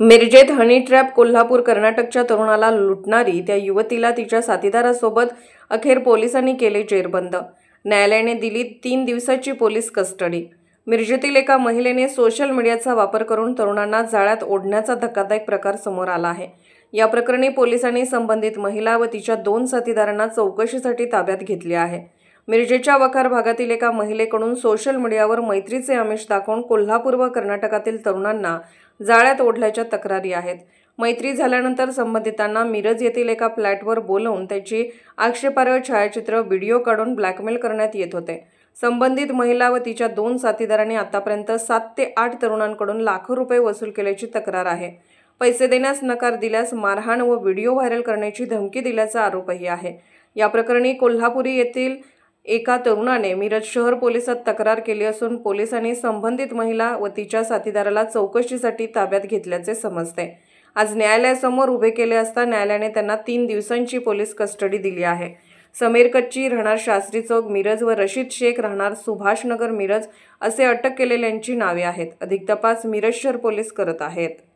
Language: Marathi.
मिरजेत हनी ट्रॅप कोल्हापूर कर्नाटकच्या तरुणाला लुटणारी त्या युवतीला तिच्या साथीदारासोबत अखेर पोलिसांनी केले जेरबंद। न्यायालयाने दिली 3 दिवसाची पोलीस कस्टडी। मिरजेतील एका महिलेने सोशल मीडियाचा वापर करून तरुणांना जाळ्यात ओढण्याचा धक्कादायक प्रकार समोर आला आहे। या प्रकरणी पोलिसांनी संबंधित महिला व तिच्या 2 साथीदारांना चौकशीसाठी ताब्यात घेतले आहे। मिरजेच्या वखार भागातील एका महिलेकडून सोशल मीडियावर मैत्रीचे आमिष दाखवून कोल्हापूर व कर्नाटकातील तरुणांना जाळ्यात ओढल्याच्या तक्रारी आहेत। मैत्री झाल्यानंतर संबंधितांना मिरज येथील एका फ्लॅटवर बोलावून त्याची आक्षेपार्ह छायाचित्र व्हिडिओ काढून ब्लॅकमेल करण्यात येत होते। संबंधित महिला व तिच्या 2 साथीदारांनी आतापर्यंत 7 ते 8 तरुणांकडून लाखो रुपये वसूल केल्याची तक्रार आहे। पैसे देण्यास नकार दिल्यास मारहाण व व्हिडिओ व्हायरल करण्याची धमकी दिल्याचा आरोपही आहे। या प्रकरणी कोल्हापुरी येथील एका तरुणाने मिरज शहर पोलिसात तक्रार केली असून पोलिसांनी संबंधित महिला व तिच्या साथीदाराला चौकशीसाठी ताब्यात घेतल्याचे समजते। आज न्यायालयासमोर उभे केले असता न्यायालयाने त्यांना 3 दिवसांची पोलीस कस्टडी दिली आहे। समीर कच्ची राहणार शास्त्री चौक मिरज व रशीद शेख राहणार सुभाष नगर मिरज असे अटक केलेल्यांची नावे आहेत। अधिक तपास मिरज शहर पोलीस करत आहेत।